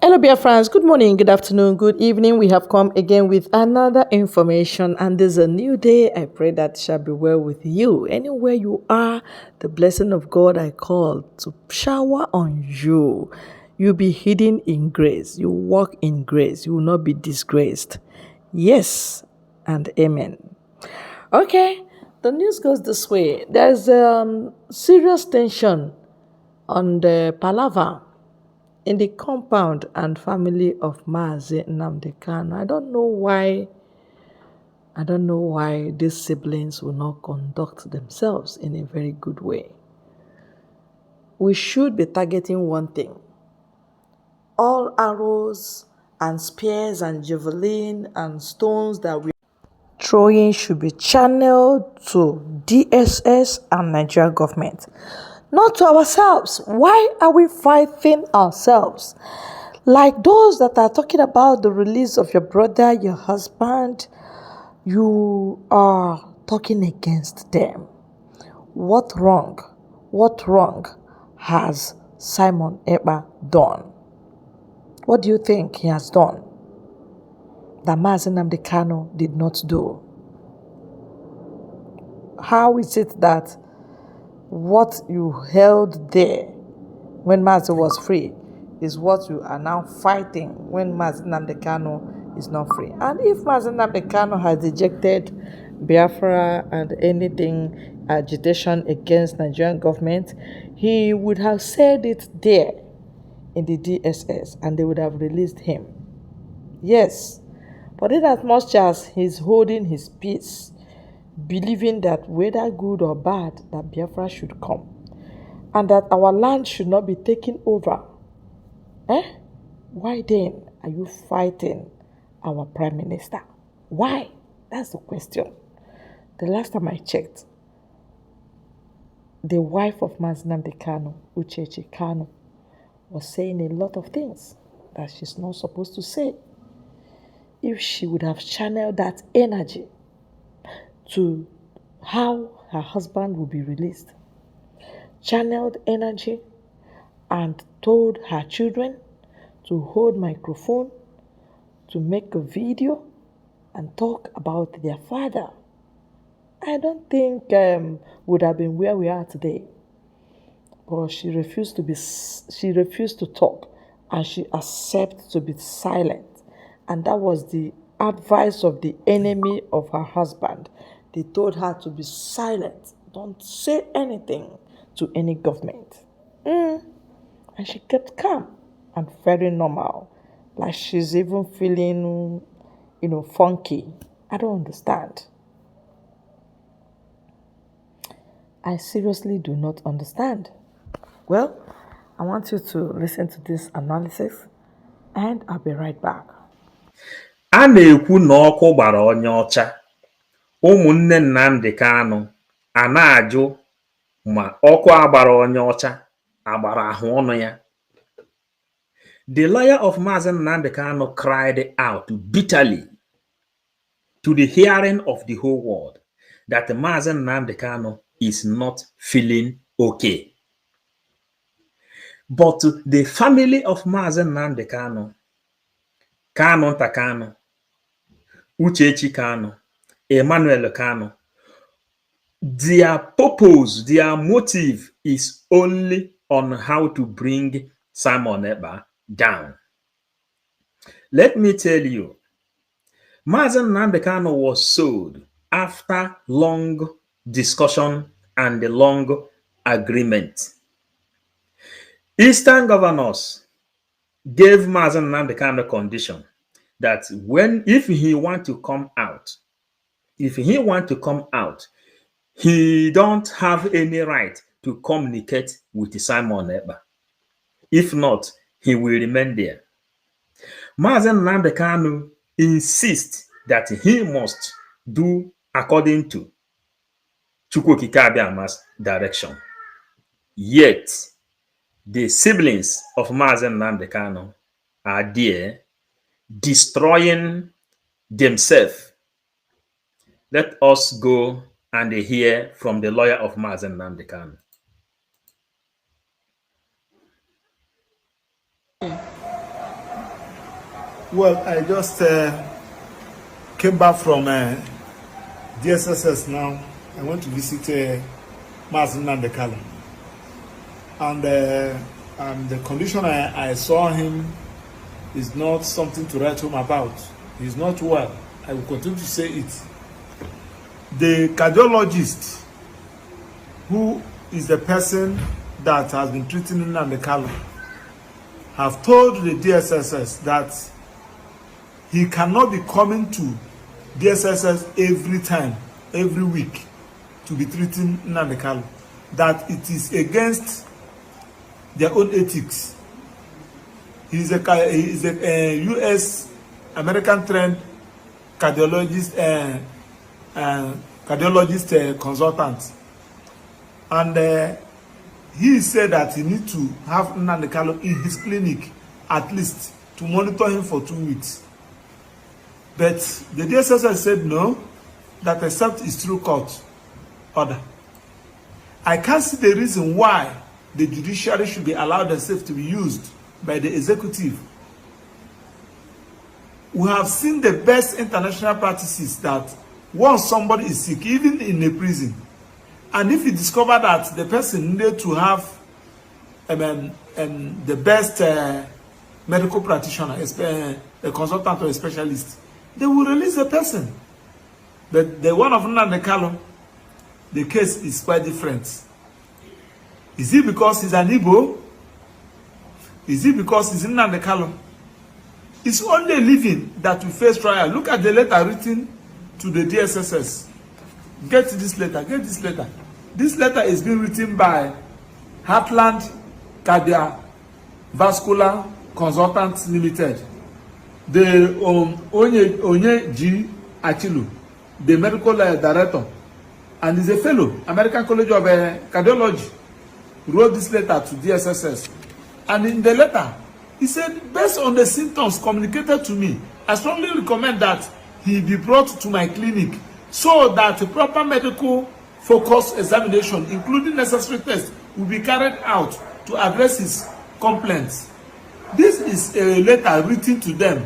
Hello, dear friends. Good morning, good afternoon, good evening. We have come again with another information, and this is a new day. I pray that it shall be well with you. Anywhere you are, the blessing of God I call to shower on you. You'll be hidden in grace. You walk in grace. You will not be disgraced. Yes, and amen. Okay, the news goes this way. There's serious tension on the Palava in the compound and family of Maazi Nnamdi Kanu. I don't know why these siblings will not conduct themselves in a very good way. We should be targeting one thing. All arrows and spears and javelin and stones that we are throwing should be channeled to DSS and Nigerian government, not to ourselves. Why are we fighting ourselves? Like those that are talking about the release of your brother, your husband, you are talking against them. What wrong? What wrong has Simon Ekpa done? What do you think he has done that Mazi Nnamdi Kanu did not do? How is it that what you held there when Mazi was free is what you are now fighting when Mazi Nnamdi Kanu is not free? And if Mazi Nnamdi Kanu has ejected Biafra and anything agitation against Nigerian government, he would have said it there in the DSS and they would have released him. Yes, but in as much as he's holding his peace, believing that whether good or bad, that Biafra should come and that our land should not be taken over, why then are you fighting our prime minister? Why? That's the question. The last time I checked, the wife of Mazi Nnamdi Kanu, Uchechi Kanu, was saying a lot of things that she's not supposed to say. If she would have channeled that energy to how her husband will be released, channeled energy and told her children to hold microphone, to make a video and talk about their father, I don't think would have been where we are today. But she refused to talk, and she accepted to be silent. And that was the advice of the enemy of her husband. They told her to be silent. Don't say anything to any government. And she kept calm and very normal. Like she's even feeling, funky. I don't understand. I seriously do not understand. Well, I want you to listen to this analysis and I'll be right back. A na-ekwu na ọkụ gbara onye ọcha. Ụmụnne Nnamdi Kanu a na-ajụ ma ọkụ agbara onye ọcha agbara ahụ ọnụ ya. The lawyer of Mazi Nnamdi Kanu cried out bitterly to the hearing of the whole world that Mazi Nnamdi Kanu is not feeling okay. But the family of Mazi Nnamdi Kanu, Kanu Ntakanu, Uchechi Kanu, Emmanuel Kanu, their purpose, their motive is only on how to bring Simon Ekpa down. Let me tell you, Mazi Nnamdi Kanu was sold after long discussion and a long agreement. Eastern governors gave Mazi Nnamdi Kanu condition that if he want to come out, he don't have any right to communicate with Simon Ekpa. If not, he will remain there. Mazi Nnamdi Kanu insists that he must do according to Chukwu Okike Abiama's direction. Yet, the siblings of Mazi Nnamdi Kanu are there destroying themselves. Let us go and hear from the lawyer of Mazi Nnamdi Kanu. Well, I just came back from DSSS now. I went to visit Nnamdi, and the condition I saw him is not something to write home about. He's not well. I will continue to say it. The cardiologist, who is the person that has been treating Nnamdi, have told the DSSS that he cannot be coming to DSSS every week to be treating Nnamdi, that it is against their own ethics. He is a U.S. American trained cardiologist consultant, and he said that he needs to have Nnamdi in his clinic at least to monitor him for 2 weeks. But the DSSS said no, that except his through court order. I can't see the reason why the judiciary should be allowed themselves to be used by the executive. We have seen the best international practices that once somebody is sick, even in a prison, and if you discover that the person needed to have the best medical practitioner, a consultant or a specialist, they will release the person. But the one of Nnamdi, the case is quite different. Is it because he's an Igbo? Is it because he's Nnamdi? It's only a living that will face trial. Look at the letter written to the DSSS. Get this letter. Get this letter. This letter is being written by Heartland Cardiovascular Consultants Limited. The Onyendu, the medical director, and is a fellow, American College of Cardiology, wrote this letter to DSSS. And in the letter, he said, based on the symptoms communicated to me, I strongly recommend that he be brought to my clinic so that a proper medical focused examination, including necessary tests, will be carried out to address his complaints. This is a letter written to them.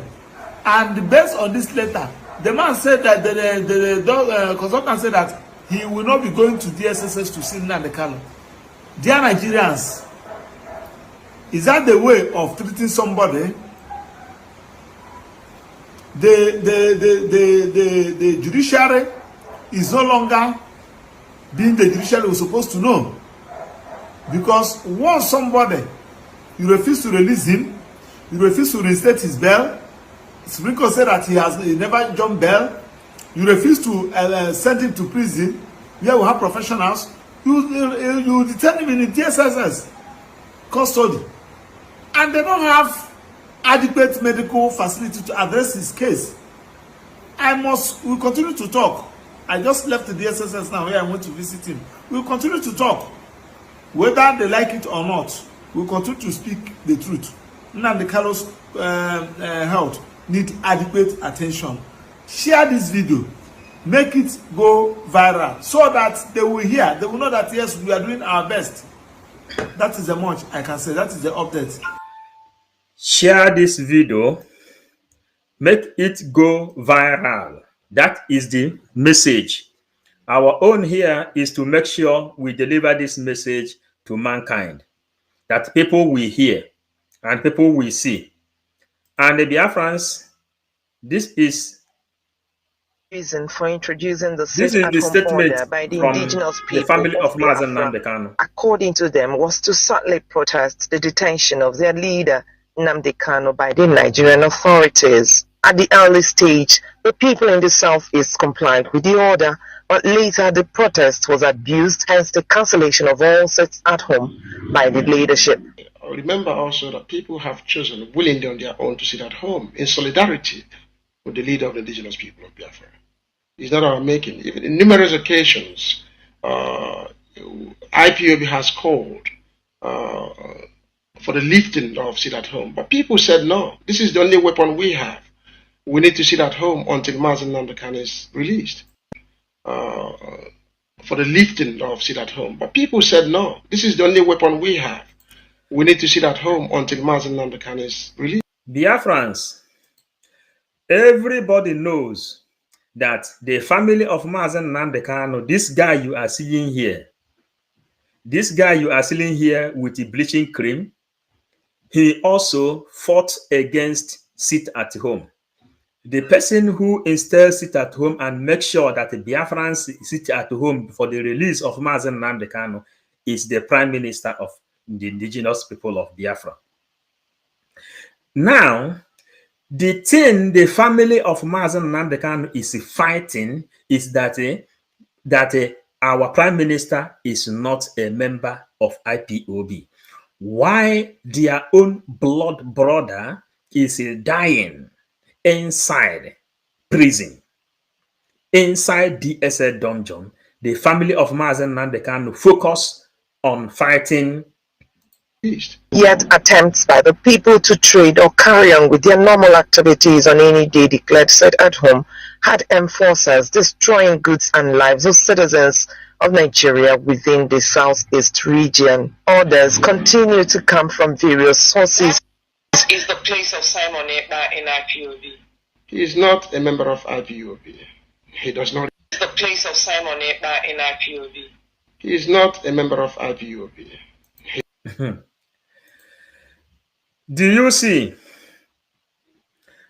And based on this letter, the man said that the consultant said that he will not be going to DSSS to see Nnamdi. Dear Nigerians, is that the way of treating somebody? The judiciary is no longer being the judiciary we're supposed to know. Because once somebody, you refuse to release him, you refuse to reinstate his bail, Supreme Court said that he never jumped bail, you refuse to send him to prison, where we have professionals, you detain him in the DSSS custody. And they don't have adequate medical facility to address his case. We'll continue to talk. I just left the DSSS now where I went to visit him. We'll continue to talk. Whether they like it or not, we'll continue to speak the truth. Nnamdi health need adequate attention. Share this video. Make it go viral so that they will hear, they will know that yes, we are doing our best. That is the much I can say. That is the update. Share this video, make it go viral. That is the message. Our own here is to make sure we deliver this message to mankind, that people will hear and people will see. And the Biafrans, this is reason for introducing the statement order by the indigenous people the family of Biafra, Nnamdi, according to them, was to subtly protest the detention of their leader Nnamdi Kanu by the Nigerian authorities. At the early stage, the people in the southeast complied with the order, but later the protest was abused, hence the cancellation of all sits at home by the leadership. Remember also that people have chosen willingly on their own to sit at home in solidarity with the leader of the indigenous people of Biafra. It's not our making. Even in numerous occasions, IPOB has called for the lifting of sit at home. But people said, no, this is the only weapon we have. We need to sit at home until Nnamdi is released. For the lifting of sit at home. But people said, no, this is the only weapon we have. We need to sit at home until Nnamdi is released. Biafrans, Everybody knows that the family of Mazen Nnamdi Kanu, this guy you are seeing here, with the bleaching cream, he also fought against sit at home. The person who installs sit at home and makes sure that the Biafrans sit at home for the release of Mazen Nnamdi Kanu is the Prime Minister of the indigenous people of Biafra. Now, the thing the family of Mazen Nnamdi Kanu is fighting is that our Prime Minister is not a member of IPOB. Why their own blood brother is dying inside prison, inside DSL dungeon, the family of Mazen Nnamdi Kanu focus on fighting. Yet attempts by the people to trade or carry on with their normal activities on any day declared set at home had enforcers destroying goods and lives of citizens of Nigeria within the southeast region. Orders continue to come from various sources. Is the place of Simon Ekpa in IPOB? He is not a member of IPOB. He does not. Is the place of Simon Ekpa in IPOB? He is not a member of IPOB. Do you see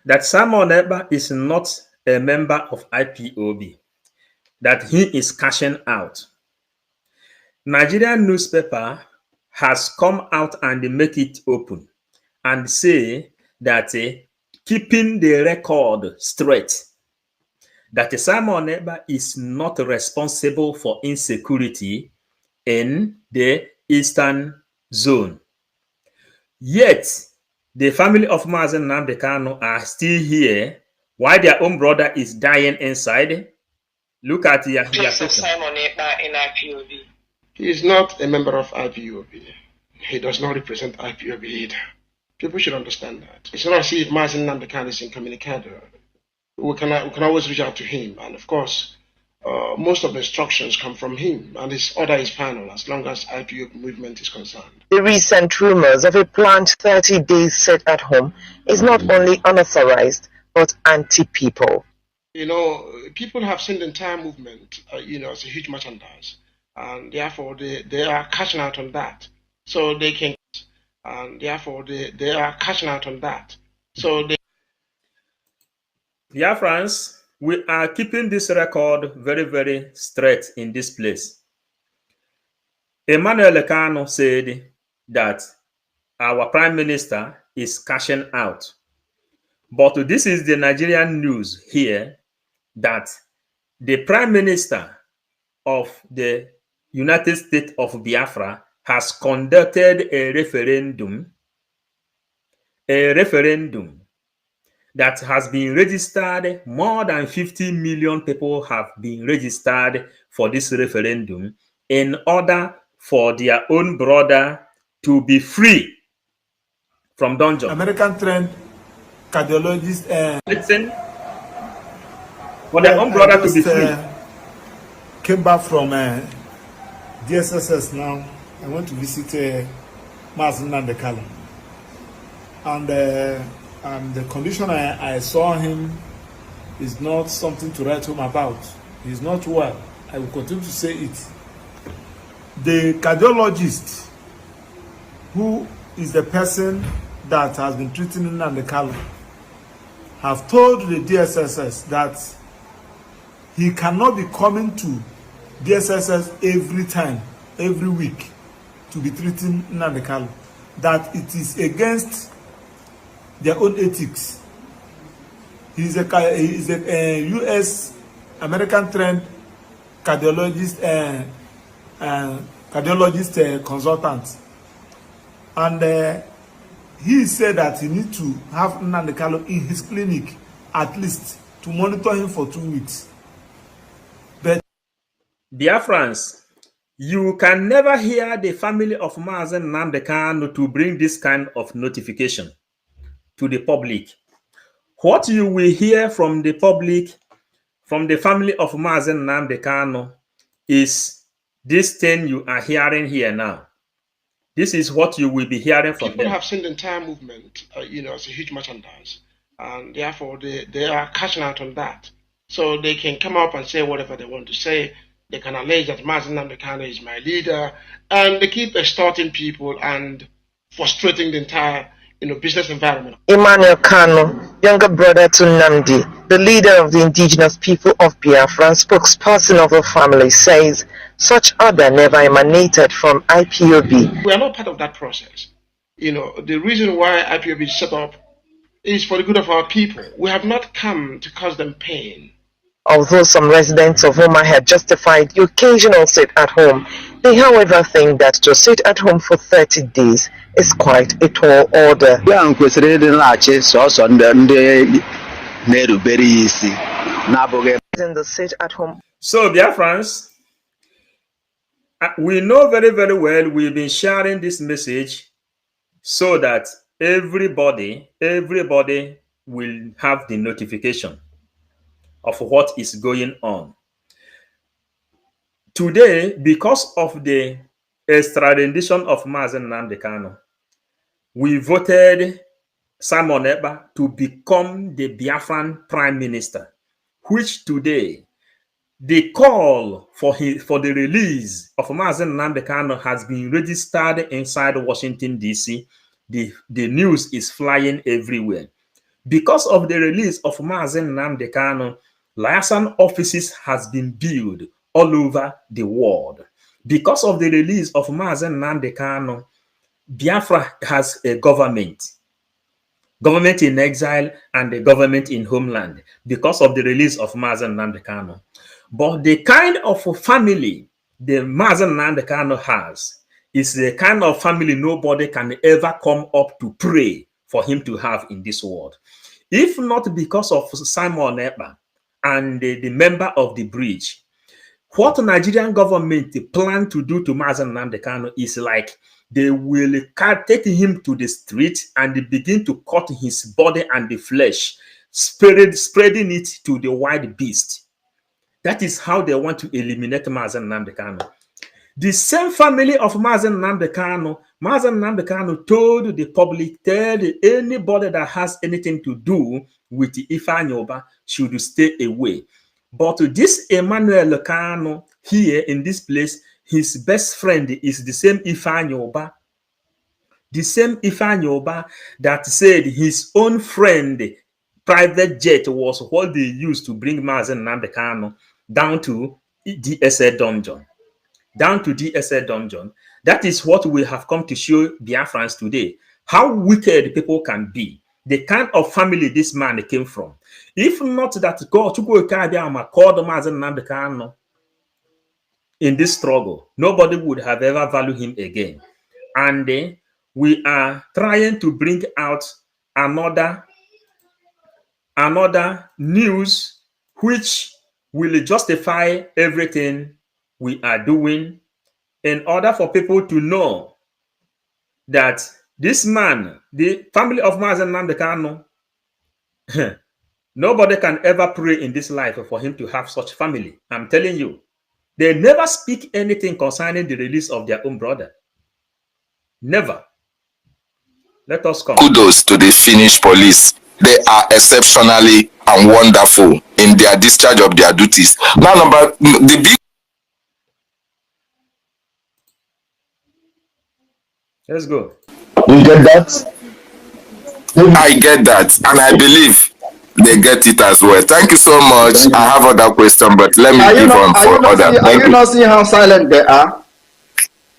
that Simon Ekpa is not a member of IPOB? That he is cashing out. Nigerian newspaper has come out and make it open and say that keeping the record straight, that Simon Ekpa is not responsible for insecurity in the eastern zone. Yet, the family of Mazen Nnamdi Kanu are still here while their own brother is dying inside. Look at your Simon Ekpa in IPOB. He is not a member of IPOB. He does not represent IPOB either. People should understand that. It's not as if Mazen Nnamdi Kanu is incommunicado. We can always reach out to him, and of course, most of the instructions come from him, and his order is final as long as IPOB movement is concerned. The recent rumors of a planned 30 days set at home is not only unauthorized but anti-people. You know, people have seen the entire movement, as a huge merchandise, and therefore they are cashing out on that. So they can, and therefore they are cashing out on that. So they. Biafrans, we are keeping this record very, very straight in this place. Emmanuel Kanu said that our Prime Minister is cashing out. But this is the Nigerian news here that the Prime Minister of the United States of Biafra has conducted a referendum that has been registered. More than 50 million people have been registered for this referendum in order for their own brother to be free from dungeon. American trained cardiologist. Listen, for their own brother to be free. Came back from DSSS now. I went to visit Mazen Nnamdi Kanu. And the condition I saw him is not something to write home about. He's not well. I will continue to say it. The cardiologist, who is the person that has been treating Nnamdi Kanu, have told the DSSS that he cannot be coming to DSSS every week to be treating Nnamdi Kanu. That it is against their own ethics. He is a U.S. American trained cardiologist consultant, and he said that he needs to have Nnamdi Kanu in his clinic at least to monitor him for 2 weeks. But Biafrans, you can never hear the family of Mazen Nnamdi Kanu to bring this kind of notification to the public. What you will hear from the public, from the family of Mazen Nnamdi Kanu, is this thing you are hearing here now. This is what you will be hearing from people them. have seen the entire movement, as a huge merchandise, and therefore they are cashing out on that. So they can come up and say whatever they want to say. They can allege that Nnamdi Kanu is my leader, and they keep extorting people and frustrating the entire business environment. Emmanuel Kanu, younger brother to Nnamdi, the leader of the indigenous people of Biafra and spokesperson of the family, says such order never emanated from IPOB. We are not part of that process. The reason why IPOB is set up is for the good of our people. We have not come to cause them pain. Although some residents of Homa had justified the occasional sit at home, they however think that to sit at home for 30 days is quite a tall order. In the sit at home. So, dear friends, we know very, very well we've been sharing this message so that everybody will have the notification of what is going on. Today, because of the extradition of Nnamdi Kanu, we voted Simon Ekpa to become the Biafran Prime Minister, which today, the call for the release of Nnamdi Kanu has been registered inside Washington, D.C. The news is flying everywhere. Because of the release of Nnamdi Kanu, liaison offices has been built all over the world. Because of the release of Nnamdi Kanu, Biafra has a government in exile and a government in homeland because of the release of Nnamdi Kanu. But the kind of family the Nnamdi Kanu has is the kind of family nobody can ever come up to pray for him to have in this world. If not because of Simon Ekpa and the member of the bridge, what Nigerian government plan to do to Nnamdi Kanu is like they will take him to the street and begin to cut his body and the flesh, spreading it to the wild beast. That is how they want to eliminate Nnamdi Kanu. The same family of Nnamdi Kanu told the public, tell anybody that has anything to do with Ifeanyi Ubah should stay away. But this Emmanuel Kanu here in this place, his best friend is the same Ifeanyi Ubah. The same Ifeanyi Ubah that said his own friend private jet was what they used to bring Nnamdi Kanu down to DSA dungeon. That is what we have come to show Biafrans today. How wicked people can be. The kind of family this man came from. If not that God called Nnamdi Kanu in this struggle, nobody would have ever valued him again. And we are trying to bring out another news which will justify everything we are doing in order for people to know that this man, the family of Nnamdi Kanu, nobody can ever pray in this life for him to have such family. I'm telling you, they never speak anything concerning the release of their own brother. Never. Let us come. Kudos to the Finnish police. They are exceptionally and wonderful in their discharge of their duties. Now, the big. Let's go. You get that? I get that, and I believe they get it as well. Thank you so much. I have other questions, but let me give on for other. Are you not seeing how silent they are?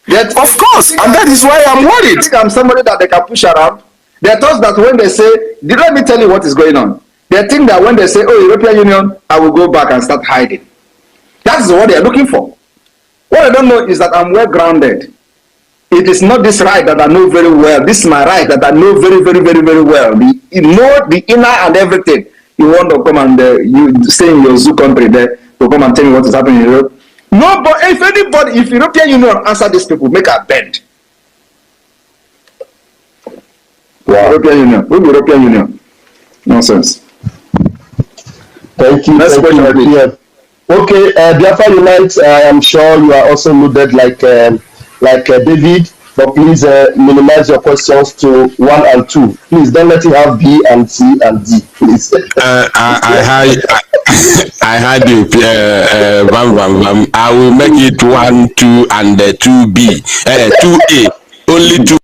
Yet, of course, and that is why I'm worried. I think I'm somebody that they can push around. They thought that when they say, let me tell you what is going on. They think that when they say, oh, European Union, I will go back and start hiding. That's what they are looking for. What I don't know is that I'm well grounded. It is not this right that I know very well. This is my right that I know very, very, very, very well. The inner and everything. You want to come and you stay in your zoo country there to come and tell me what is happening in Europe. No, but if European Union answer these people, make a bend. Wow. European Union. Who European Union? Nonsense. Thank you. Next question. Yeah. Okay, Biafra Unite, I am sure you are also loaded like David. but please minimize your questions to 1 and 2. Please don't let you have B and C and D, please. I had you, I will make it 1, 2, and 2B, 2A, only 2.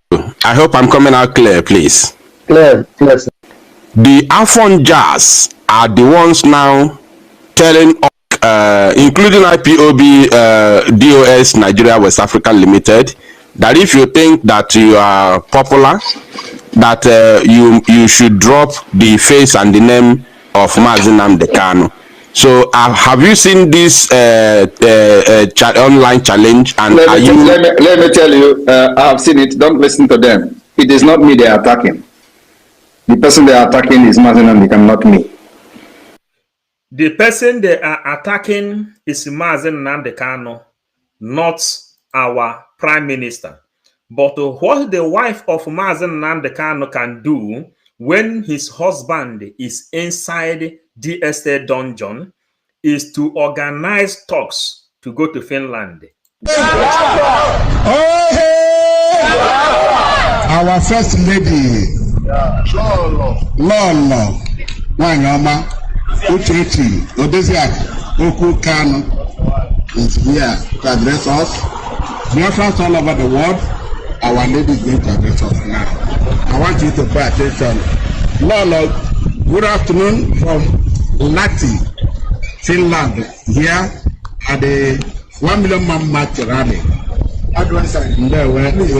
I hope I'm coming out clear, please. Clear, sir. The Afon Jazz are the ones now telling, including IPOB, DOS Nigeria West Africa Limited, that if you think that you are popular, that you should drop the face and the name of Nnamdi Kanu. So have you seen this online challenge? And let me tell you, I have seen it. Don't listen to them. It is not me they are attacking. The person they are attacking is Nnamdi Kanu, not me. The person they are attacking is Nnamdi Kanu, not our Prime Minister. But what the wife of Nnamdi Kanu can do when his husband is inside the estate dungeon is to organize talks to go to Finland. Our first lady, Lolo, Wanyama, Uchechi, Odesiak, Oku Kanu, is here to address us. Biafrans all over the world, our lady is going to address us now. I want you to pay attention. Lolo, good afternoon from Lati, Finland, here at the 1 million man march rally. We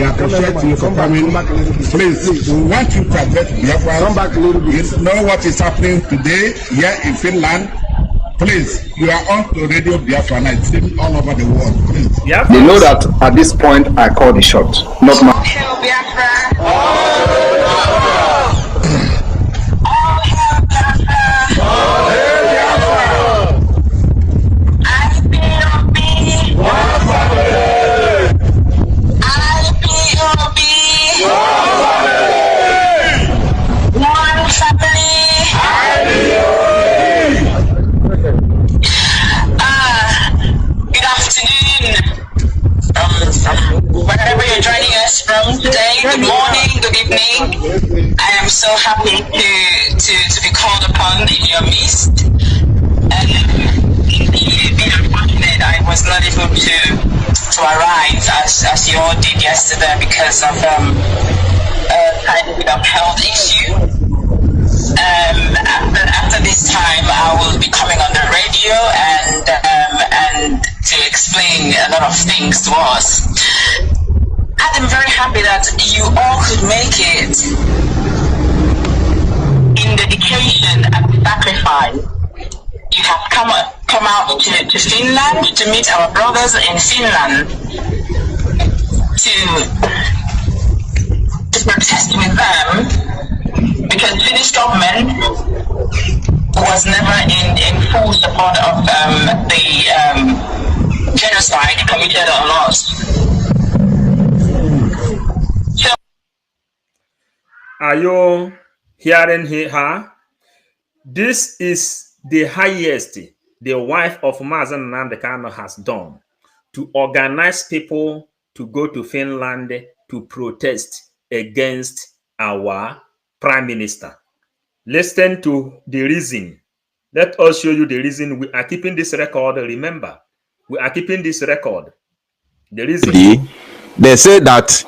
appreciate you for coming. Please, we want you to address Biafra. Come back a little bit. You know what is happening today here in Finland. Please, you are on to Radio Biafra and it's all over the world. Please. Yep. They know that at this point I call the shot, not my. Wherever you're joining us from today, good morning, good evening. I am so happy to be called upon in your midst. And being unfortunate, I was not able to arrive as you all did yesterday because of kind of an health issue. After this time, I will be coming on the radio and to explain a lot of things to us. I'm very happy that you all could make it in dedication and sacrifice. You have come out to Finland to meet our brothers in Finland to protest with them because the Finnish government was never in full support of the genocide committed on us. Are you hearing her? This is the highest the wife of Nnamdi Kanu has done to organize people to go to Finland to protest against our Prime Minister. Listen to the reason. Let us show you the reason we are keeping this record. Remember, we are keeping this record. The reason. They say that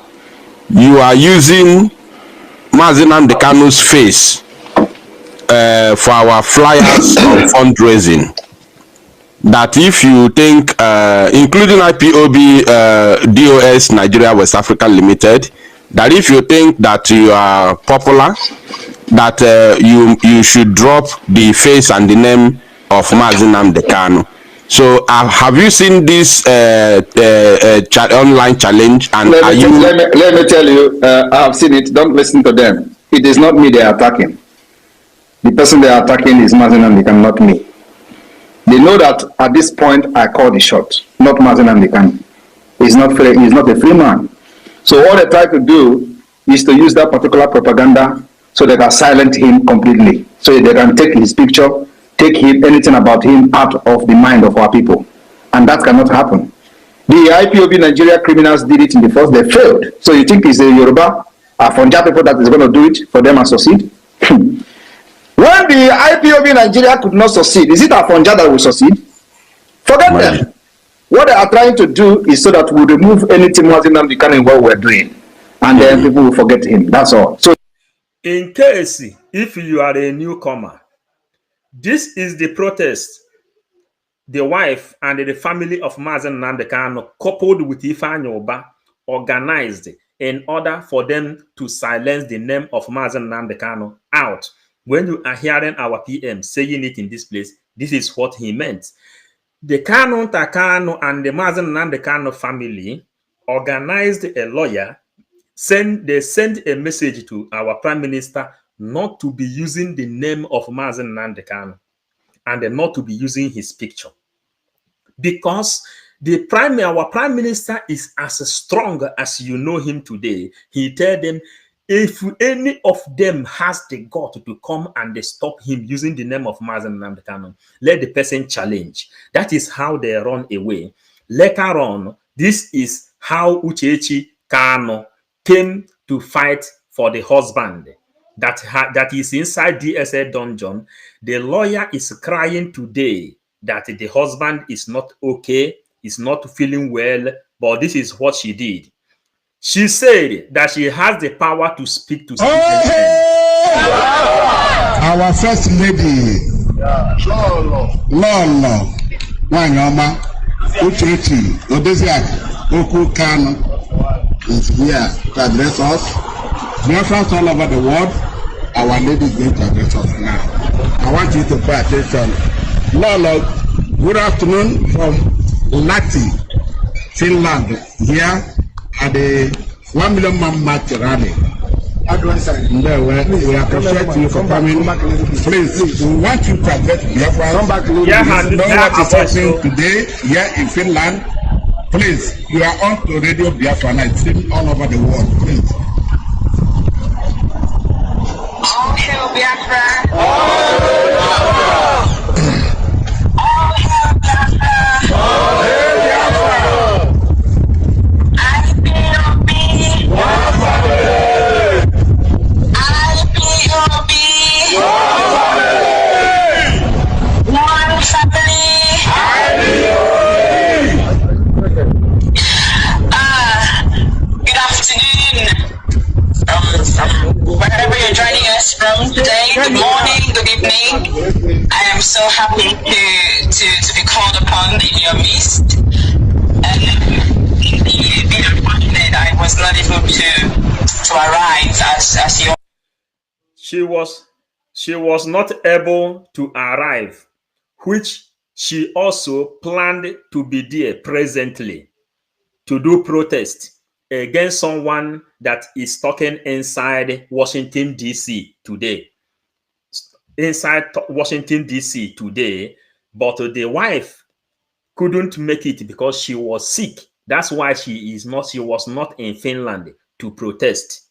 you are using Nnamdi Kanu's face for our flyers on fundraising. That if you think, including IPOB, DOS Nigeria West Africa Limited, that if you think that you are popular, that you should drop the face and the name of Nnamdi Kanu. So have you seen this online challenge? And let me tell you, I have seen it. Don't listen to them. It is not me they are attacking. The person they are attacking is Nnamdi Kanu, not me. They know that at this point I call the shot, not Nnamdi Kanu. He's not free, he's not a free man. So what they try to do is to use that particular propaganda so they can silence him completely. So they can take his picture, take anything about him out of the mind of our people. And that cannot happen. The IPOB Nigeria criminals did it in the first, they failed. So you think it's the Yoruba, Fonja people that is going to do it for them and succeed? When the IPOB Nigeria could not succeed, is it Fonja that will succeed? Forget them. What they are trying to do is so that we remove anything was in Nnamdi Kanu in what we're doing. And then people will forget him. That's all. So, in case if you are a newcomer, this is the protest the wife and the family of Nnamdi Kanu, coupled with Ifeanyi Uba, organized in order for them to silence the name of Nnamdi Kanu out. When you are hearing our PM saying it in this place, this is what he meant. The Kanu Takanu and the Nnamdi Kanu family organized a lawyer. They sent a message to our prime minister not to be using the name of Nnamdi Kanu and not to be using his picture, because our prime minister is as strong as you know him today. He told them, if any of them has the gut to come and they stop him using the name of Nnamdi Kanu, let the person challenge. That is how they run away. Later on, this is how Uchechi Kanu came to fight for the husband that is inside DSA dungeon. The lawyer is crying today that the husband is not okay, is not feeling well, but this is what she did. She said that she has the power to speak to our first lady, Lolo, Wanyama, Uchechi, Odeziak, Oku Kanu, is here to address us. Biafrans all over the world, our lady is going to address us now. I want you to pay attention. Lolo, good afternoon from Nnamdi, Finland, here at the 1 million man march rally. We appreciate you for coming. Please, we want you to address Biafra. You know what is happening today here in Finland. Please, you are on to Radio Biafra and it's streaming all over the world. Please. All hail Biafra! All hail Biafra! All hail Biafra! IPOB! IPOB! One family! Good afternoon. Wherever you're joining us from today, good morning, good evening. I am so happy to be called upon in your midst. And being unfortunate, I was not able to arrive as you. She was not able to arrive, which she also planned to be there presently to do protest against someone that is talking inside Washington, D.C. today. Inside Washington, D.C. today, but the wife couldn't make it because she was sick. That's why she was not in Finland to protest.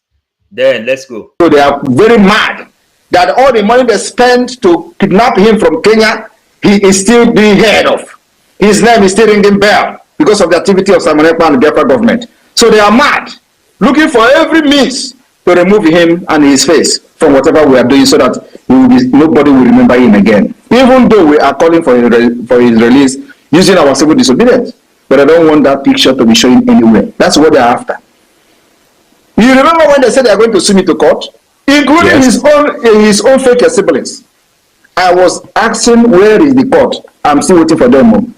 Then let's go. So they are very mad that all the money they spent to kidnap him from Kenya, he is still being heard of. His name is still ringing bell because of the activity of Simon Ekpa and the Biafra government. So they are mad, looking for every means to remove him and his face from whatever we are doing so that nobody will remember him again. Even though we are calling for his release using our civil disobedience. But I don't want that picture to be showing anywhere. That's what they are after. You remember when they said they are going to sue me to court? Including his own fake siblings. I was asking, where is the court? I'm still waiting for them.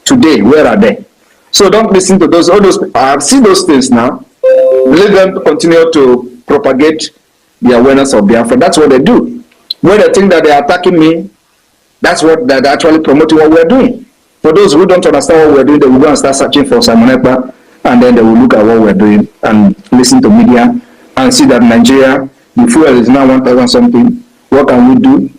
Today, where are they? So don't listen to all those. I have seen those things now. Let them continue to propagate the awareness of Biafra. That's what they do. When they think that they are attacking me, that's what they're actually promoting what we're doing. For those who don't understand what we're doing, they will go and start searching for Simon Ekpa, and then they will look at what we're doing and listen to media and see that Nigeria, the fuel is now 1,000 something. What can we do?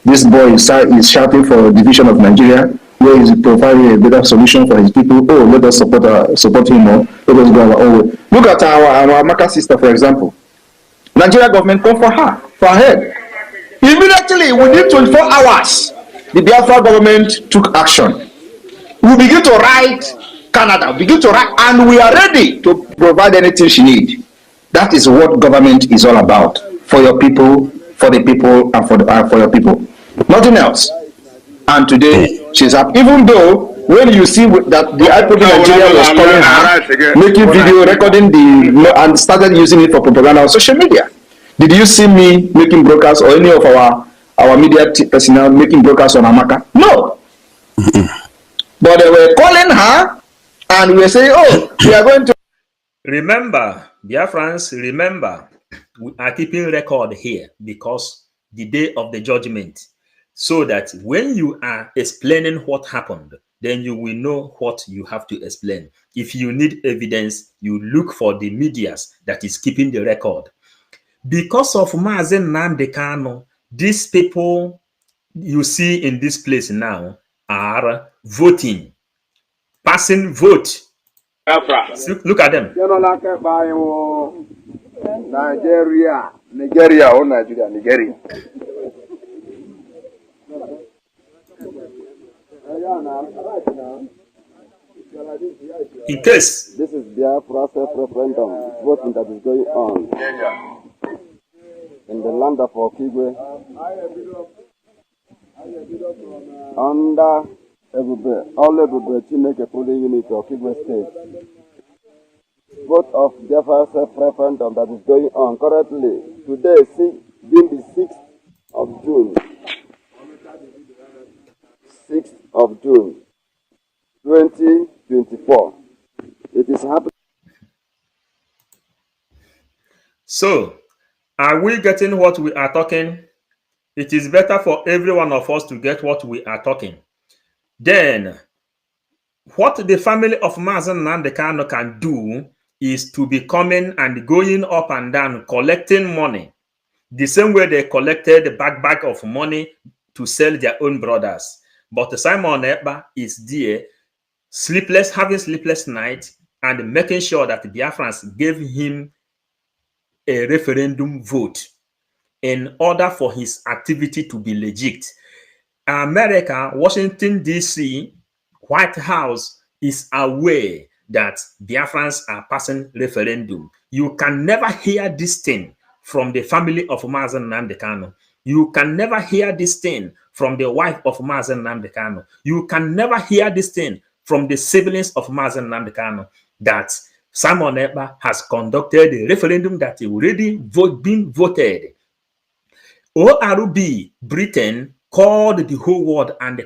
This boy is shouting for a division of Nigeria, where he's providing a better solution for his people. Oh, let us support him more. Let us go our own way. Look at our Amaka sister, for example. Nigeria government come for her head. Immediately, within 24 hours, the Biafra government took action. We begin to write Canada, begin to write, and we are ready to provide anything she needs. That is what government is all about. For your people, for the people, and for your people. Nothing else. And today, she's up. Even though, when you see that the IPOB Nigeria was calling her, making video, recording and started using it for propaganda on social media. Did you see me making broadcasts, or any of our media personnel making broadcasts on Amaka? No. But they were calling her, and we were saying, oh, we are going to... Remember, dear friends, remember, we are keeping record here because the day of the judgment, so that when you are explaining what happened, then you will know what you have to explain. If you need evidence, you look for the medias that is keeping the record. Because of Mazen Nnamdi Kanu, these people you see in this place now are voting, passing vote. Look at them. Nigeria. In case this is their process referendum voting that is going on in the land of Okigwe under all Chineke polling unit of Okigwe State. Vote of their referendum that is going on currently today, being the 6th of June. 6th of June 2024. It is happening. So, are we getting what we are talking? It is better for every one of us to get what we are talking. Then, what the family of Mazen Nnamdi Kanu can do is to be coming and going up and down, collecting money, the same way they collected the bag of money to sell their own brothers. But Simon Ekpa is there, having sleepless night, and making sure that the Biafrans gave him a referendum vote in order for his activity to be legit. America, Washington, D.C., White House is aware that Biafrans are passing referendum. You can never hear this thing from the family of Mazen Nnamdi Kanu. You can never hear this thing from the wife of Mazen Nnamdi Kanu. You can never hear this thing from the siblings of Mazen Nnamdi Kanu that Simon Ekpa has conducted a referendum that already been voted. ORB Britain called the whole world and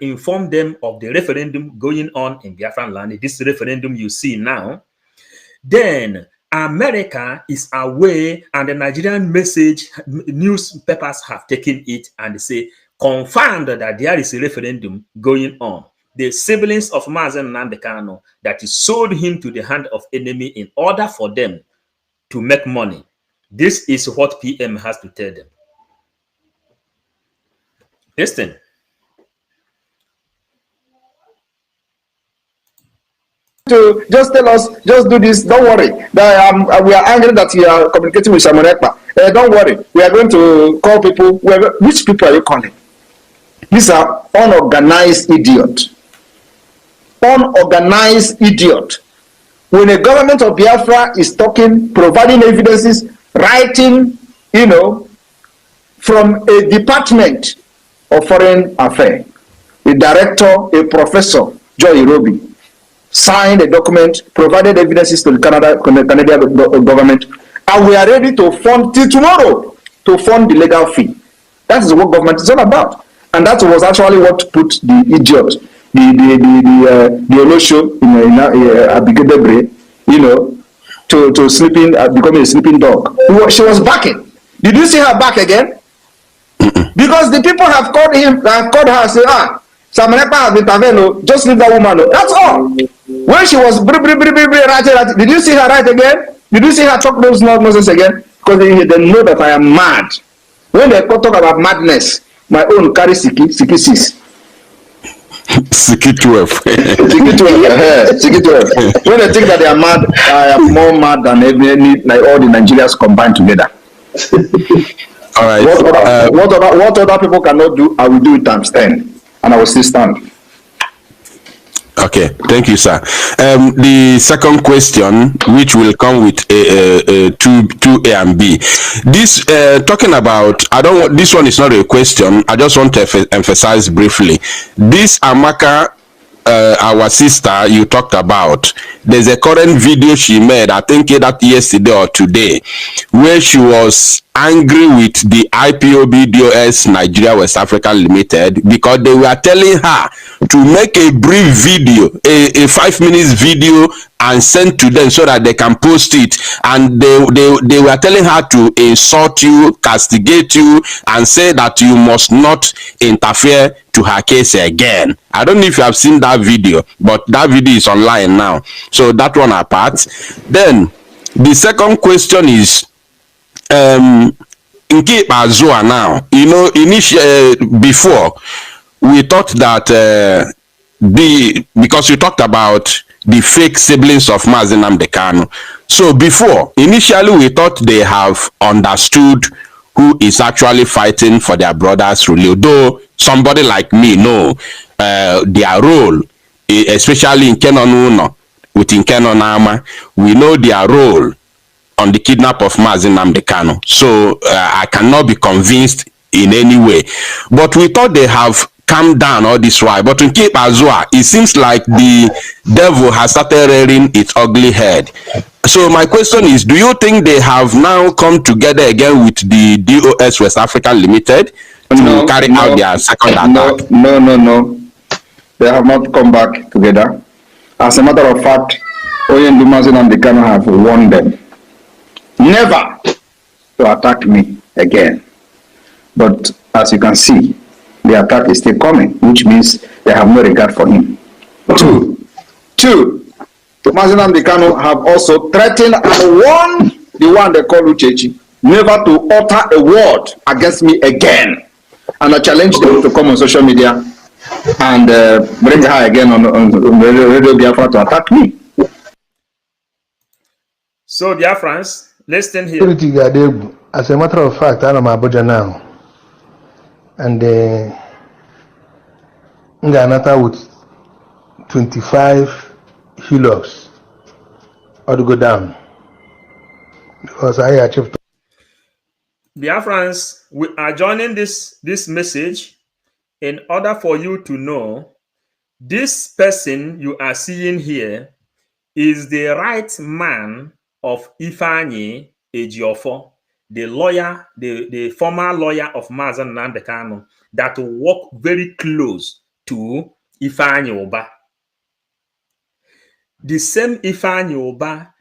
informed them of the referendum going on in Biafran land. This referendum you see now. Then America is aware, and the Nigerian newspapers have taken it and say, confirmed that there is a referendum going on. The siblings of Mazen Nnamdi Kanu that sold him to the hand of enemy in order for them to make money. This is what PM has to tell them. Listen. To just tell us, just do this, don't worry. We are angry that you are communicating with Simon Ekpa. Don't worry, we are going to call people. Which people are you calling? These are unorganized idiots. Unorganized idiot. When a government of Biafra is talking, providing evidences, writing, from a department of foreign affairs, a director, a professor, Joy Irobi, signed a document, provided evidences to the Canadian government, and we are ready to fund till tomorrow to fund the legal fee. That is what government is all about, and that was actually what put the idiot, the Olosho, Abigail Debre, to sleeping, becoming a sleeping dog. She was backing. Did you see her back again? Because the people have called him, have called her and say, Simon Ekpa has been intervened, just leave that woman. That's all. When she was writing, did you see her write again? Did you see her talk those nonsense again? Because they know that I am mad. When they talk about madness, my own carry Siki 6. Siki 12. Siki 12. Siki 12. When they think that they are mad, I am more mad than all the Nigerians combined together. All right. What other people cannot do, I will do it times 10, and I will still stand. Okay, thank you, sir. The second question, which will come with two A and B. This talking about, I don't want, this one is not a question. I just want to emphasize briefly. This Amaka, our sister you talked about, there's a current video she made, I think that yesterday or today, where she was angry with the IPOB DOS Nigeria West Africa Limited because they were telling her to make a brief video, a 5 minutes video, and send to them so that they can post it. And they were telling her to insult you, castigate you, and say that you must not interfere to her case again. I don't know if you have seen that video, but that video is online now. So that one apart. Then the second question is, nke Azua now, you know, before we thought that because you talked about the fake siblings of Mazi Nnamdi Kanu. So before, initially we thought they have understood who is actually fighting for their brothers really, though somebody like me know their role, especially in Kenonuno, within Kenonama, we know their role on the kidnap of Mazi Nnamdi Kanu. So I cannot be convinced in any way. But we thought they have calmed down all this while. But in Cape Azua, it seems like the devil has started rearing its ugly head. So my question is, do you think they have now come together again with the DOS West Africa Limited to carry out their second attack? No. They have not come back together. As a matter of fact, Onyendu, Mazi Nnamdi Kanu have warned them never to attack me again. But as you can see, the attack is still coming, which means they have no regard for him. Two, Mazi Nnamdi Kanu have also threatened and warned the one they call Uchechi never to utter a word against me again. And I challenge them to come on social media and bring her again on Radio Biafra to attack me. So, dear friends, listen here. As a matter of fact, I'm Abuja now. And Nganata with 25 hillocks or to go down. Because I achieved. Dear friends, we are joining this message in order for you to know this person you are seeing here is the right man of Ifeanyi Ejiofor, the lawyer, the former lawyer of Mazi Nnamdi Kanu, that work very close to Ifeanyi Uba. The same Ifeanyi Uba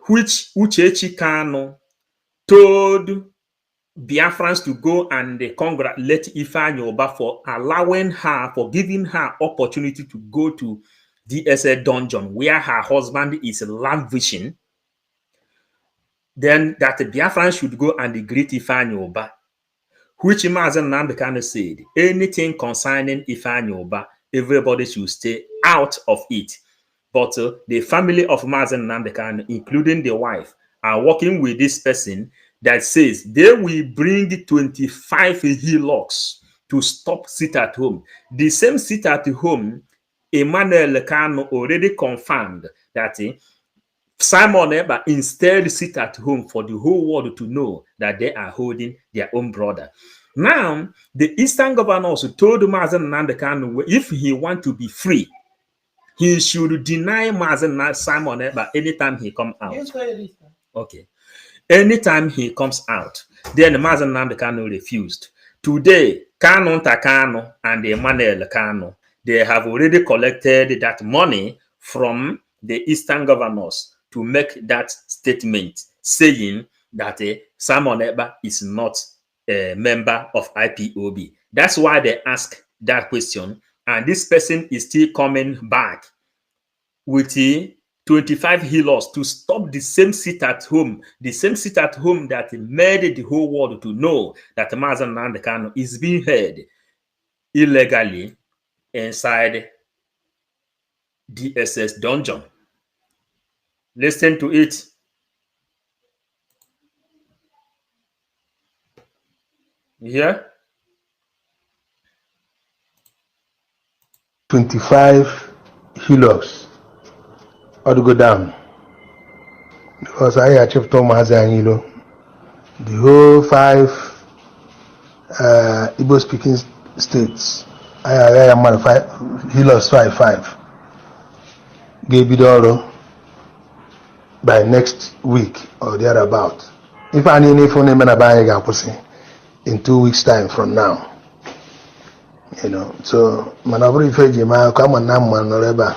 which Uchechi Kanu told Biafrans to go and congratulate Ifeanyi Uba for allowing her, for giving her opportunity to go to DSA dungeon where her husband is languishing. Then that the Biafrans should go and greet Ifeanyi Uba, which Mazi Nnamdi Kanu said, anything concerning Ifeanyi Uba, everybody should stay out of it. But the family of Mazi Nnamdi Kanu, including the wife, are working with this person that says they will bring 25 hillocks to stop sit at home. The same sit at home, Emmanuel Kanu already confirmed that Simon Eba instead sit at home for the whole world to know that they are holding their own brother. Now, the Eastern governors told Mazi Nnamdi Kanu if he want to be free, he should deny Simon Eba anytime he come out. Okay. Anytime he comes out, then Mazi Nnamdi Kanu refused. Today, Kanu Takano and Emmanuel Kanu, they have already collected that money from the Eastern governors to make that statement saying that Simon Eba is not a member of IPOB. That's why they ask that question. And this person is still coming back with 25 hillocks to stop the same sit at home that made the whole world to know that Mazi Nnamdi Kanu is being held illegally inside DSS dungeon. Listen to it. Yeah. 25 hillocks or to go down. Because I achieved Thomas and the whole 5 Igbo speaking states. I am 5 hillocks 5 gave it all by next week or thereabout. If I need phone name in 2 weeks time from now. So manaburi fejima come on now man noreba.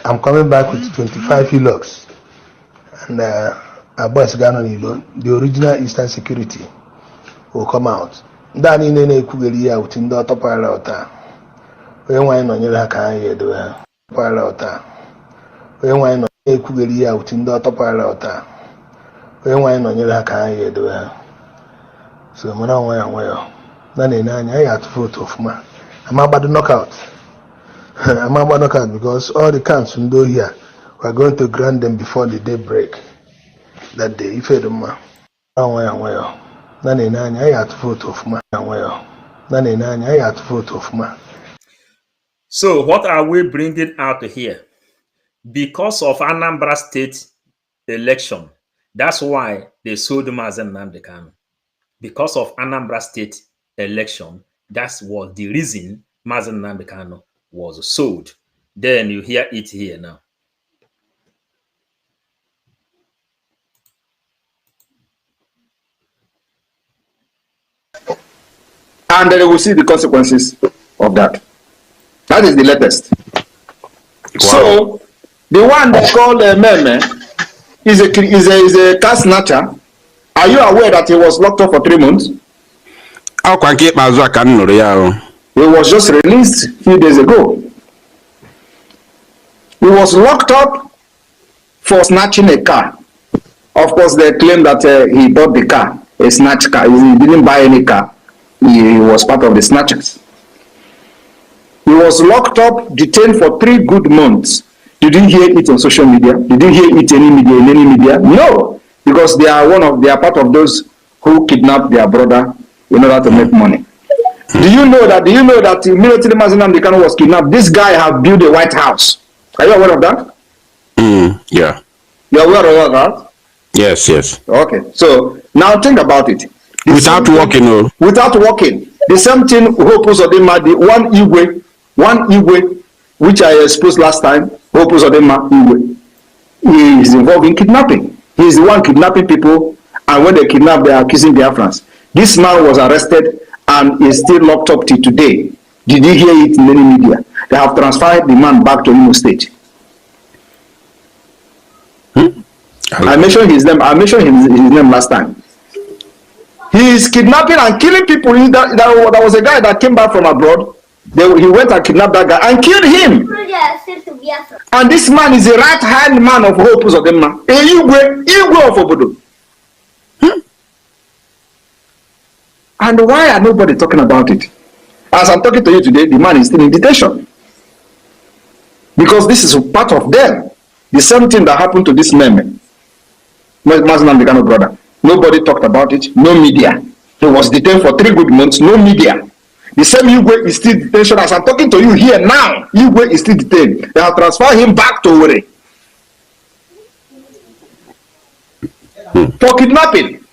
I'm coming back with 25 hillocks and Abbas Ganon, the original Eastern Security will come out. That in any kugeli out in the top pilota. When wine on your can you do a pilota. When wine on a kugeli out in the top pilota. When wine on your can you do a so Mana well. None I had to vote of ma. I'm about to knock out. I'm about to knock out because all the camps in do here we're going to grant them before the day break. That day, if you don't ma. Well. None I had to vote of ma. Well. None I had to vote of ma. So what are we bringing out here? Because of Anambra State election, that's why they sold Mazen Nnamdi Kanu. Because of Anambra State election, that was the reason Mazen Nnamdi Kanu was sold. Then you hear it here now. And then we will see the consequences of that. That is the latest. Wow. So the one they call Meme is a car snatcher. Are you aware that he was locked up for 3 months? He was just released a few days ago. He was locked up for snatching a car. Of course, they claim that he bought the car, a snatch car. He didn't buy any car. He was part of the snatchers. He was locked up, detained for 3 good months. Did you hear it on social media? Did you hear it in any media? No, because they are part of those who kidnapped their brother in order to make money. Do you know that immediately Mazen Nnamdi Kanu was kidnapped, this guy had built a White House? Are you aware of that? Yeah. You are aware of that? Yes. Okay. So now think about it. Without walking. Without walking. The same thing Hope Uzodinma, the one Igwe, which I exposed last time, Hope Uzodinma Igwe. He is involved in kidnapping. He is the one kidnapping people, and when they kidnap, they are accusing Biafrans. This man was arrested and is still locked up till today. Did you hear it in any media? They have transferred the man back to Imo State. I mentioned his name. His name last time. He is kidnapping and killing people. There was a guy that came back from abroad. He went and kidnapped that guy and killed him. And this man is a right-hand man of Hope Uzodinma. Igwe of Obodo. And why are nobody talking about it? As I'm talking to you today, the man is still in detention. Because this is part of them. The same thing that happened to this Mazen Nnamdi Kanu brother. Nobody talked about it. No media. He was detained for 3 good months. No media. The same Igwe is still in detention. As I'm talking to you here now, Igwe is still detained. They have transferred him back to Owerri for kidnapping.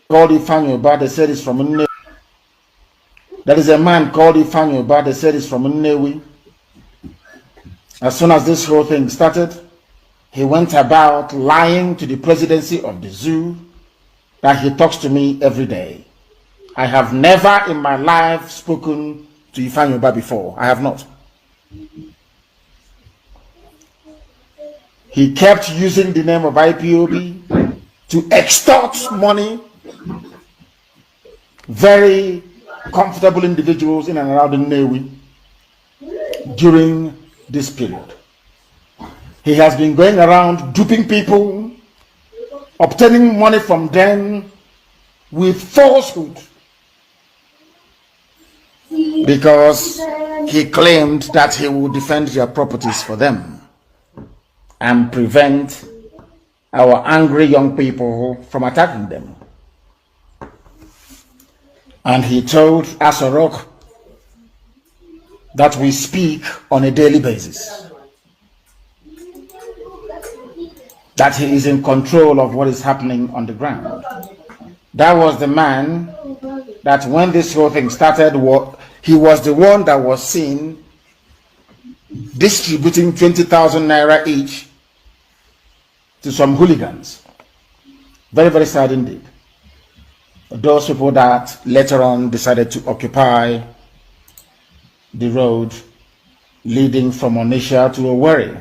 Called Ifeanyi, they said it's from Nnewi. There is a man called Ifeanyi, they said it's from Nnewi. As soon as this whole thing started, he went about lying to the presidency of the zoo that he talks to me every day. I have never in my life spoken to Ifeanyi before. I have not. He kept using the name of IPOB to extort money. Very comfortable individuals in and around the Nnewi during this period. He has been going around duping people, obtaining money from them with falsehood, because he claimed that he will defend their properties for them and prevent our angry young people from attacking them. And he told Asorok that we speak on a daily basis, that he is in control of what is happening on the ground. That was the man that when this whole thing started, he was the one that was seen distributing 20,000 naira each to some hooligans. Very, very sad indeed. Those people that later on decided to occupy the road leading from Onitsha to Owerri,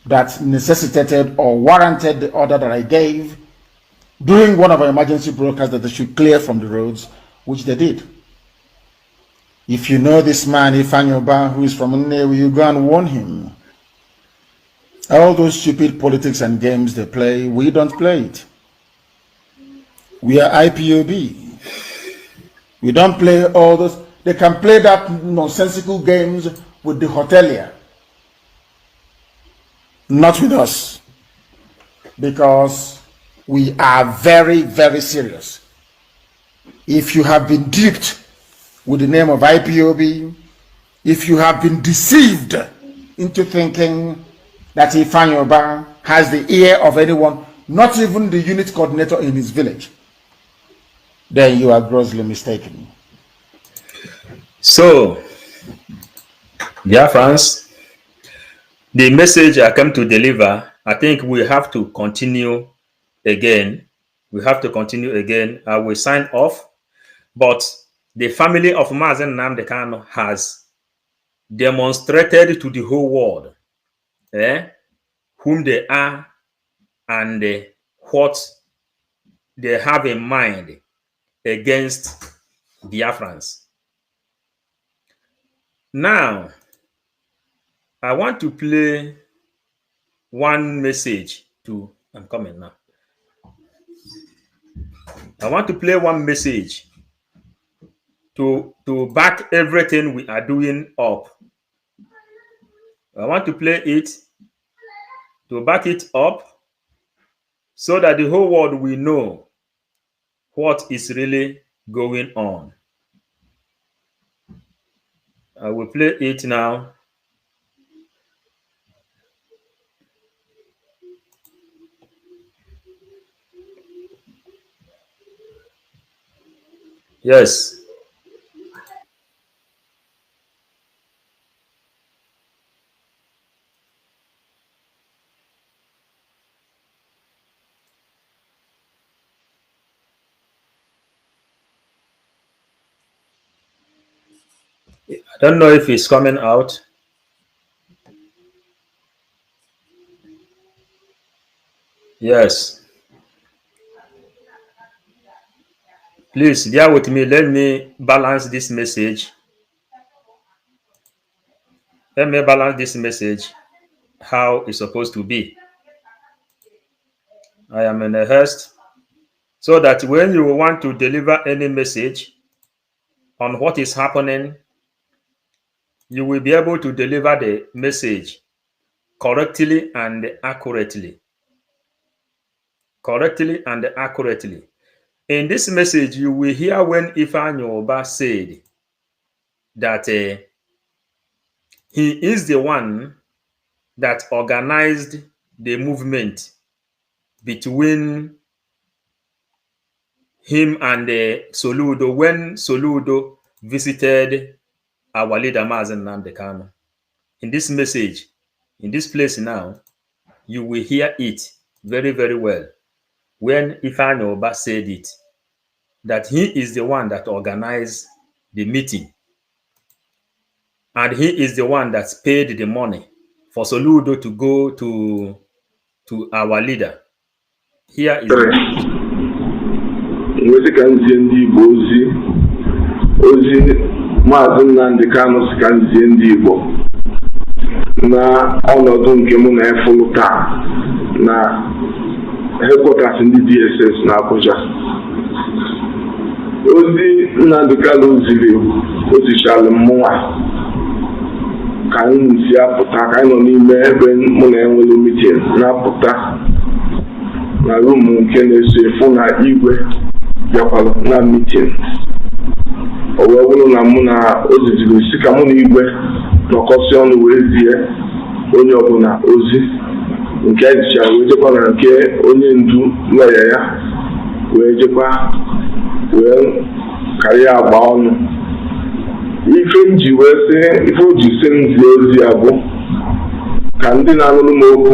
that necessitated or warranted the order that I gave during one of our emergency broadcasts that they should clear from the roads, which they did. If you know this man, Ifanyoba, who is from Nnewi, you go and warn him. All those stupid politics and games they play, we don't play it. We are IPOB. We don't play all those. They can play that nonsensical games with the hotelier. Not with us. Because we are very, very serious. If you have been duped with the name of IPOB, if you have been deceived into thinking that Ifanyoba has the ear of anyone, not even the unit coordinator in his village, then you are grossly mistaken. So, dear friends, the message I came to deliver, I think we have to continue again. We have to continue again. I will sign off. But the family of Mazen Nnamdi Kanu has demonstrated to the whole world whom they are and what they have in mind against Biafrans. Now, I want to play one message to, I'm coming now. I want to play one message to back everything we are doing up. I want to play it to back it up so that the whole world will know what is really going on. I will play it now. Yes. I don't know if it's coming out. Yes. Please bear with me. Let me balance this message. Let me balance this message how it's supposed to be. I am in a haste so that when you want to deliver any message on what is happening, you will be able to deliver the message correctly and accurately. Correctly and accurately. In this message, you will hear when Ifanyoba said that he is the one that organized the movement between him and Soludo when Soludo visited our leader Mazen Nnamdi Kanu. In this message, in this place now, you will hear it very, very well when Ifanyoba said it, that he is the one that organized the meeting. And he is the one that paid the money for Soludo to go to our leader. Here is Maazị Nnamdi Kanu si ka nzie ndị Igbo na ọnọdụ nke mụ na-efulu taa na headquarters ndị DSS na Abuja. Ozi Nnamdi Kanu ziri ozichara mmụọ ka anyị si apụta, ka anyị nọ n'ime ebe mụ na enwere meeting na-apụta na room nke na-eso efu na igwe bịakwalụ na meeting ọ wee bụrụ na mụ na oziziri si ka mụ na igwe nọkọsị ọnụ wee zie onye ọbụla ozi nke ejichara wee jekwa na nke onye ndu lọya ya wee jekwa wee karịa agba ọnụ. Ife m ji wee sị ife o ji sị m zie ozi ya bụ ka ndị na-anụrụ m okwu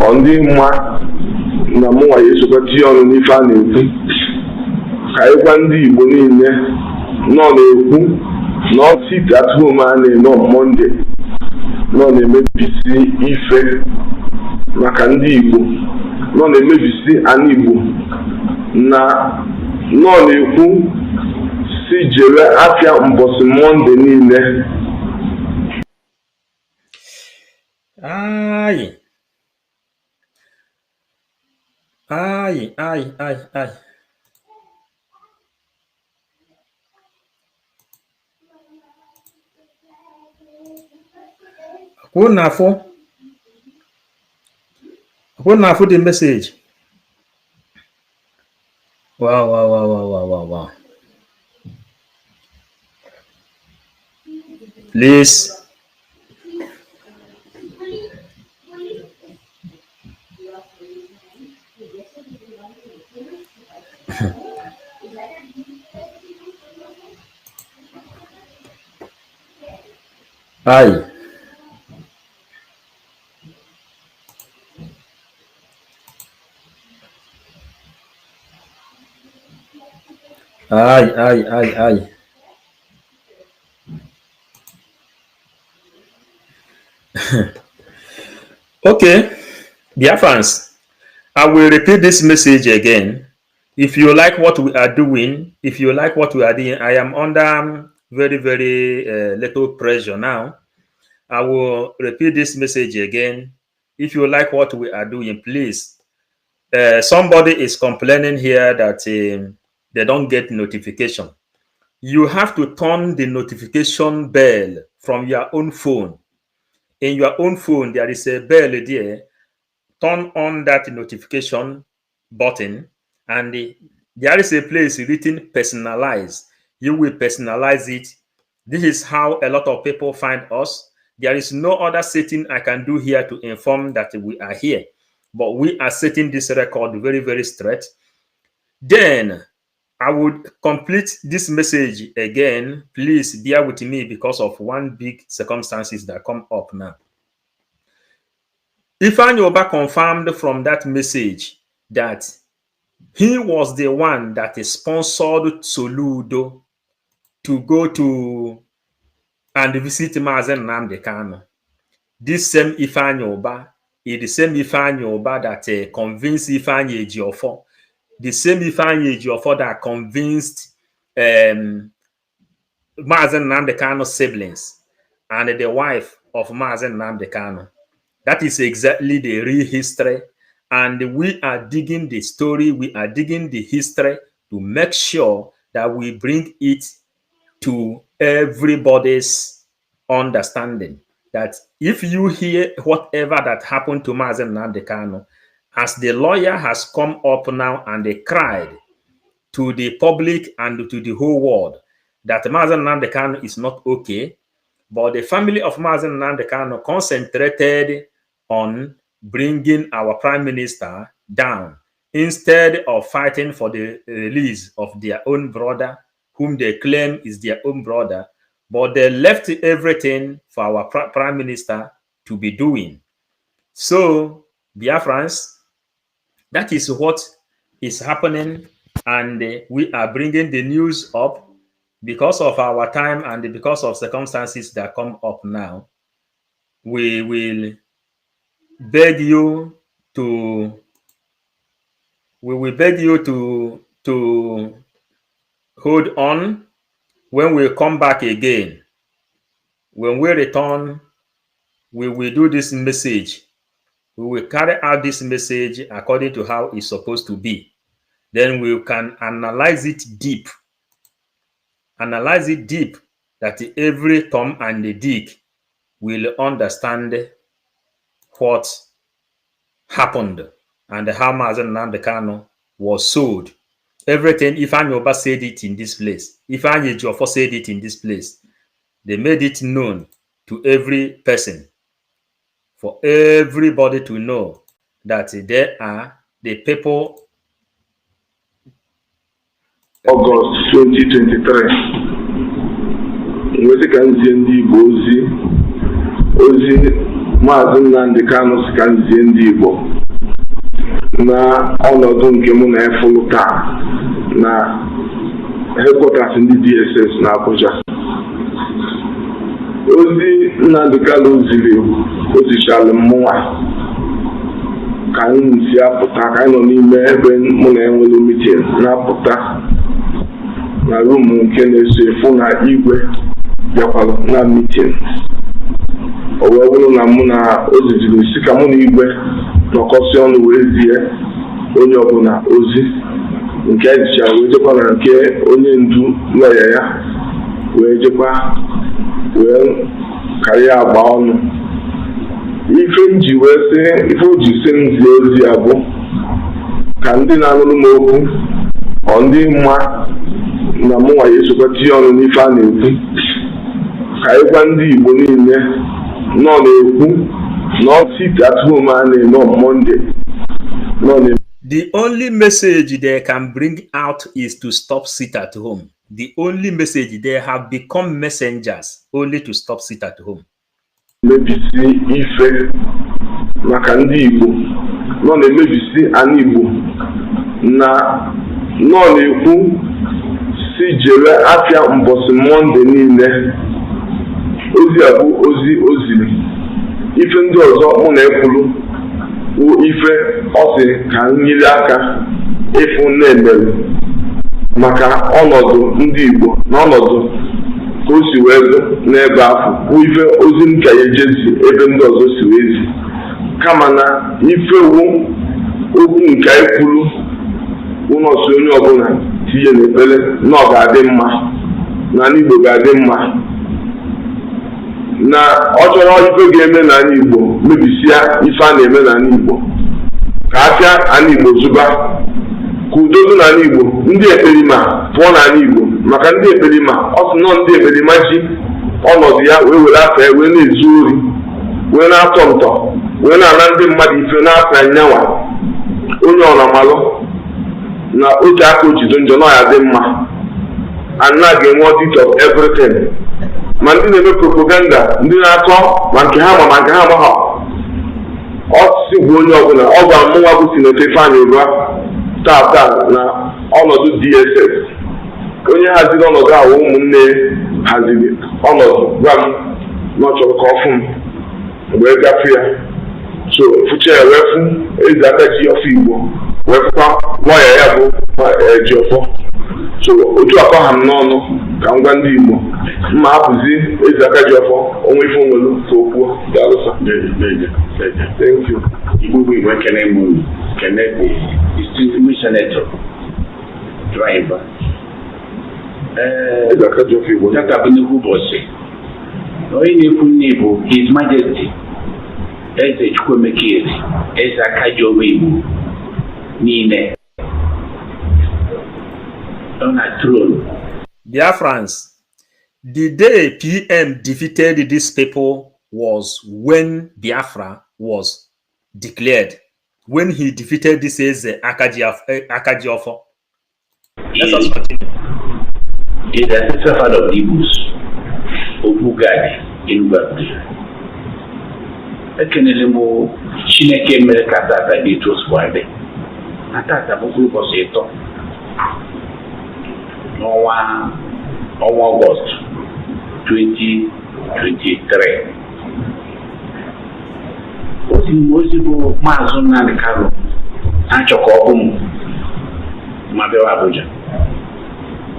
ọ ndị mma na mụnwa ya esokwa tinye ọnụ n'ife a na-ekwu ka ịgwa ndị Igbo niile nọ na-ekwu na sit at home a na-eme on Monday nọ na-emebisi ife maka ndị Igbo nọ na-emebisi ana Igbo na nọ na-ekwu si jere afịa mbọsị Monday niile. Ai. Who na for the message? Wow. Please. Aye. Okay, dear friends, I will repeat this message again. If you like what we are doing, I am under very, very little pressure now. I will repeat this message again. If you like what we are doing, please. Somebody is complaining here that they don't get notification. You have to turn the notification bell from your own phone. In your own phone, there is a bell there. Turn on that notification button, and there is a place written personalize. You will personalize it. This is how a lot of people find us. There is no other setting I can do here to inform that we are here. But we are setting this record very, very straight. Then I would complete this message again. Please bear with me because of one big circumstances that come up now. Ifeanyi Oba confirmed from that message that he was the one that sponsored Soludo to go to and visit Mazen Nnamdi Kanu. This same Ifeanyi Oba is the same Ifeanyi Oba that convinced Ifeanyi Ejiofor. The same Ifeanyi Ejiofor that convinced Mazen Nnamdi Kanu's siblings and the wife of Mazen Nnamdi Kanu. That is exactly the real history. And we are digging the story, we are digging the history to make sure that we bring it to everybody's understanding. That if you hear whatever that happened to Mazen Nnamdi Kanu, as the lawyer has come up now and they cried to the public and to the whole world that Mazen Nnamdi Kanu is not okay, but the family of Mazen Nnamdi Kanu concentrated on bringing our prime minister down instead of fighting for the release of their own brother, whom they claim is their own brother, but they left everything for our prime minister to be doing. So, Biafrans, that is what is happening, and we are bringing the news up because of our time and because of circumstances that come up now. We will beg you to hold on. When we come back again, when we return, we will do this message. We will carry out this message according to how it's supposed to be. Then we can analyze it deep. Analyze it deep, that every Tom and the Dick will understand what happened and how Mazen Nnamdi Kanu was sold Everything, if Anyoba said it in this place, if Anyejuofo said it in this place, they made it known to every person, for everybody to know that there are the people. August 2023. Nwezi ka nzie ndị Igbo ozi Maazị Nnamdi Kanu si ka nzie ndị Igbo na ọnọdụ nke mụ na efulu taa na headquarters ndị DSS na Abuja. Ozi Nnamdi Kanu ziri ozichara mmụọ ka anyị si apụta, ka anyị nọ n'ime ebe mụ na enwere meeting na-apụta na room nke na-eso efu na igwe bịakwara na meeting. O wee bụrụ na mụ na oziziri si ka mụ na igwe nọkọsị ọnụ wee zie onye ọbụla ozi nke ejicha wee jekwa na nke onye ndu lọya ya wee jekwa wee karịa agba ọnụ. Ife o ji si m zie ozi ya bụ ka ndị na-anụrụ m okwu ọ ndị mma na mụnwa ya esokwati ọnụ n'ife a na-ekwu, ka ịgwa ndị Igbo niile nọ na-ekwu na sit at home a na-eme on Monday. The only message they can bring out is to stop sit at home. The only message, they have become messengers only to stop sit at home. Mebisi ife maka ndị Igbo nọ na-emebisi ana Igbo na nọ na-ekwu si jere afịa mbọsị Monde niile. Ozi a bụ ozi oziri. Ife ndị ọzọ mụ na-ekwulu bụ ife ọ sị ka nyere aka ịfụ na-emere maka ọnọdụ ndị Igbo na ọnọdụ ka o si wee dị n'ebe afọ bụ ife ozi m ka ya ejezi ebe ndị ọzọ si wee zi, kama na ife wu okwu nke anyị kwuru ụnọsi onye ọbụla tinye n'ekpere na ọ ga-adị mma na ndị Igbo ga-adị mma, na ọ chọrọ ife ga-eme n'ala Igbo mebisia ife a na-eme n'ala Igbo, ka afịa ala Igbo zụba, ka udo dị n'ala Igbo, ndị ekperima pụọ n'ala Igbo, maka ndị ekperima ọ sị nọ ndị ekperima ji ọnọdụ ya wee were afọ ya wee na-ezu ori, wee na-atọ ntọ, wee na-ana ndị mmadụ ife n'afọ anyanwa. Onye ọnamalụ na otu aka ojido njọ na ya dị mma, ana ga-enwe audit of everything. Ma ndị na-eme propaganda, ndị na-akọ ma nke ha ma nke ha amaghị, ọ sị bụ onye ọbụla ọ gwa mụnwa bụ Sinetọ Ifeanyi Ubah taa na ọnọdụ DSS. Onye haziri ọnọdụ ahụ ụmụnne haziri ọnọdụ gwa m na ọ chọrọ ka ọ fụ m wee gafee ya. So fụcha ya wee fụ ezi aka ji ọfọ Igbo, wee fụkwa lọya ya bụ Ejiofọ. So otu akọ ha m n'ọnụ ka m gwa ndị Igbo mma hapụzi ezi aka ji ọfọ onwe ife onwelu ka o kwuo. Daalụsa. Thank you. Igbo Igbo ekene m kene bụ distinguished senator driver. Ezi aka ji ọfọ Igbo. Data bụ nnukwu ụbọchị. Onye na-ekwu nne bụ His Majesty Eze Chukwuemeka Eze aka ji ọfọ Igbo niile on a throne. Biafrans, the day PM defeated these people was when Biafra was declared. When he defeated this is Akajiofo. Let us continue. He is the ancestral father of the Igbos, Obugadi in Uganda. Ekenelemo Chineke mere ka tata dị otu oswade. Atata bụ ụbọchị ịtọ n'ọnwa Ọgọst 2023. Ozi bụ Maazị Nnamdi Kanu na-achọ ka ọ bụ m ma bịawa Abuja.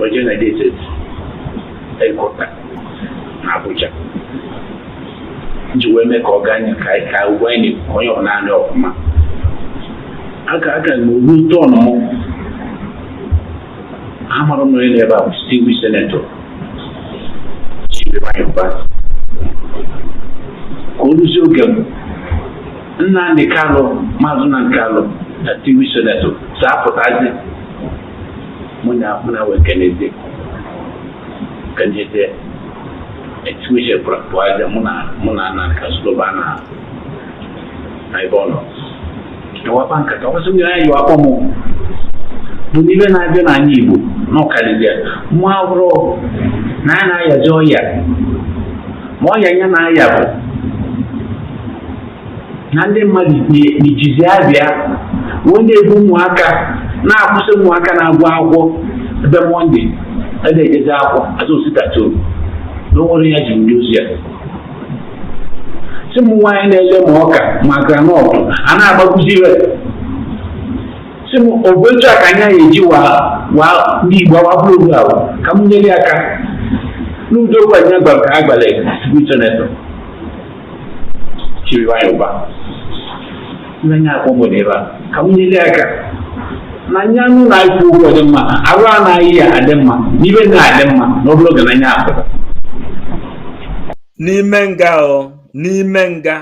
Oje na DSS headquarter na Abuja. Nji wee mee ka ọ ganye ka ugwu anyị onye ọ na-anị ọfụma. Aka n'oru tọnụ m amara m onye na-ebe a bụ distinguished senator Ubah. Ka o ruzie oge m Nnamdi Kanu, Maazị Nnamdi Kanu, distinguished senator, zapụtazi muna we Kennedy situation proaja muna na kaslobana aibono wa banka to wasu ya yi wa komo dunibe na je na nyibu no kalide mwawro na ya joya moya nya na ya bo na ndị mmadụ n'ijizi abịa wonde ebu ụmụaka na-akwụsị ụmụaka na-agụ akwụkwọ ebe monde ede ejezi akwụkwọ azụ ositato n'onwere ya ji ndị ozi ya si mụ nwaanyị na-ele ma ọka ma granọtụ a na-agbagbuzi iwe si m obodo a ka anya ya eji wa ndị Igbo awabụrụ ahụ ka m nyere aka n'udo kwanye gba ka agbalị witoneto chiri nwanyị ụba nanya akwụkwọ n'ebe a ka m nyere aka na nya nụ na-ekwu ụgwọ dị mma arụ anaghị ya adị mma n'ibe na-adị mma n'ọbụrụ ga nanya akwụkwọ n'ime nga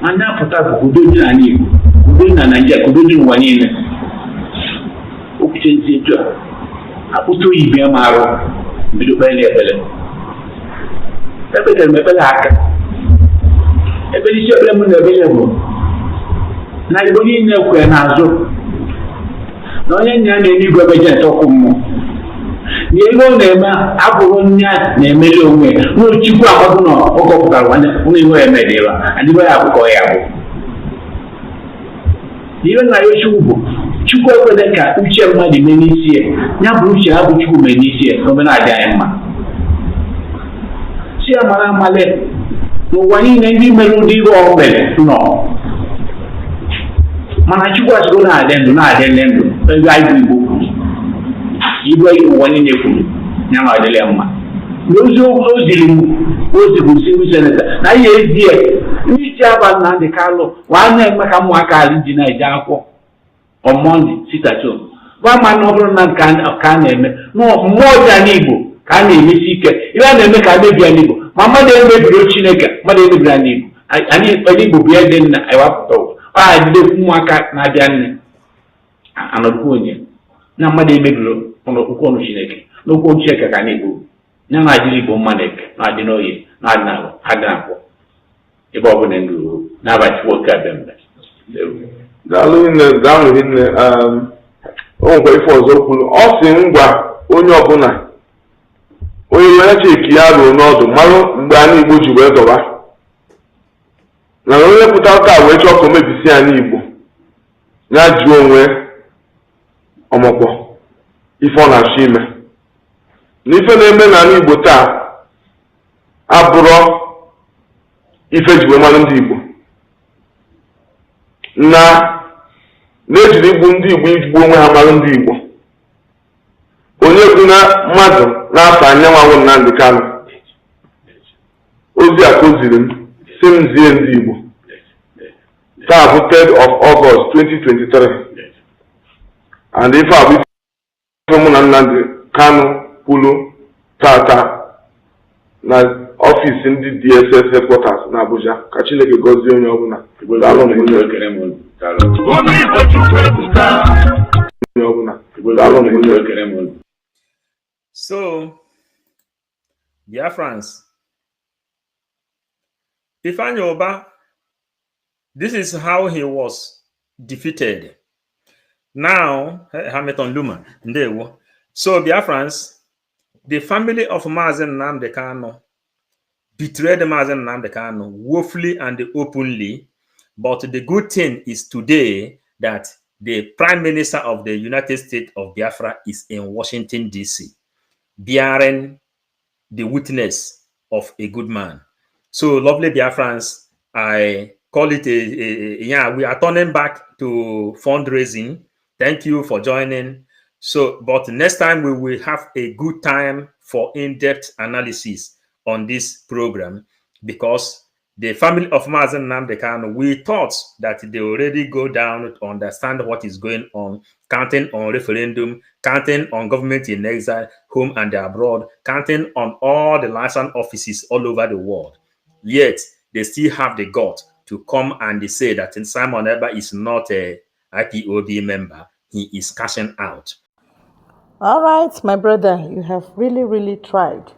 anya apụta bụ udo dị n'ala Igbo udo dị na Naịjirịa udo dị n'ụwa niile okwuche ntị etu a akpụta oyibo ya ma arụ mbido kpere ekpere ekpetere m ekpere aka ekpere isi ekpere m na ekpere bụ na Igbo niile kwere n'azụ na onye nya na-enye igwe bejent ọkụ mmụọ na ego ọ na-eme abụrụ nya na-emeli onwe n'ochukwu agbagụ na ọgọpụtara onye iwe emedịla adịbe ya abụkọ ya bụ ihe na ya chukwu bụ chukwu ekwede ka uche mmadụ mee n'isi ya bụ uche ha bụ chukwu mee n'isi ya n'omenala anyị mma si ya mara amale n'ụwa niile ndị mere ụdị ihe ọ mere nọ mana chukwu asịgo na-adị ndụ ebe anyị bụ Igbo ụwa niile kwuru ya ma adịla mma n'ozi oziri m ozibụsi seneta na ihe ezie ndị isi aba Nnamdi Kanu wa na-eme ka ụmụaka ala ji na-eje akwụkwọ ọmọndị sitato gwa ma na ọ bụrụ na nke a na-eme mmụọ dị anyị Igbo ka a na-emesi ike ihe a na-eme ka a mebie anyị Igbo ma mmadụ emebiri Chineke mmadụ emebiri anyị Igbo anyị Igbo bụ ede nna ewapụta ụwa jidekwu ụmụaka na-abịa nne anọdụkwu onye na mmadụ emebiri ọnọkwụkwọ ọnụ Chineke n'okwu Chineke ka na-egbu ya na-adịrị Igbo mma na-adị n'oyi na-adị na-akwụ ebe ọ bụla ndụ na-abachi nwoke abịa mbe daalụ nne o nwekwa ife ọzọ kwuru ọ sị ngwa onye ọbụla onye were cheki ya ruo n'ọdụ marụ mgbe anyị Igbo ji wee dọba na onye pụta ụka wee chọọ ka o mebisi anyị Igbo ya jụọ onwe ọmụkpọ ife ọ na-achọ ime n'ife na-eme n'ala Igbo taa abụrọ ife ji wee mara ndị Igbo na-ejiri igbu ndị Igbo igbu onwe ha mara ndị Igbo onye bụ na mmadụ na-afọ anyanwụ Nnamdi Kanu ozi a koziri m si m zie ndị Igbo taa bụ 3rd of August 2023 and ife a bụ ife mụ na Nnamdi Kanu kwulu tata na ọfịs ndị DSS headquarters na Abuja ka Chineke gọzie onye ọbụla So, dear friends, Ifeanyi Oba, this is how he was defeated. Now, Hamilton Luma, Ndewo. So, dear friends, the family of Mazen Nnamdi Kanu betrayed Mazen Nnamdi Kanu woefully and openly. But the good thing is today that the Prime Minister of the United States of Biafra is in Washington, D.C., bearing the witness of a good man. So, lovely Biafrans, I call it we are turning back to fundraising. Thank you for joining. So, but next time we will have a good time for in-depth analysis on this program, because the family of Mazen Nnamdi Kanu, we thought that they already go down to understand what is going on, counting on referendum, counting on government in exile, home and abroad, counting on all the license offices all over the world. Yet, they still have the gut to come and say that Simon Ekpa is not a IPOB member. He is cashing out. All right, my brother, you have really, really tried.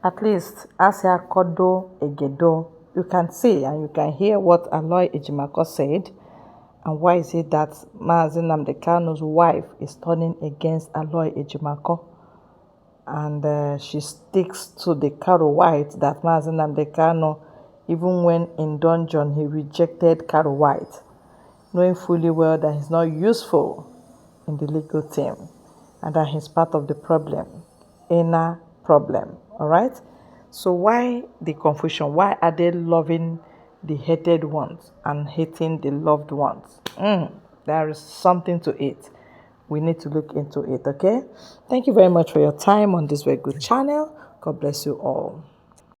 At least, as a kodo egedo, you can see and you can hear what Aloy Ejimako said. And why is it that Mazi Nnamdi Kanu's wife is turning against Aloy Ejimako? And she sticks to the Karo White that Mazi Nnamdi Kanu, even when in dungeon, he rejected Karo White, knowing fully well that he's not useful in the legal team and that he's part of the problem, inner problem. All right? So why the confusion? Why are they loving the hated ones and hating the loved ones? There is something to it. We need to look into it, okay? Thank you very much for your time on this very good channel. God bless you all.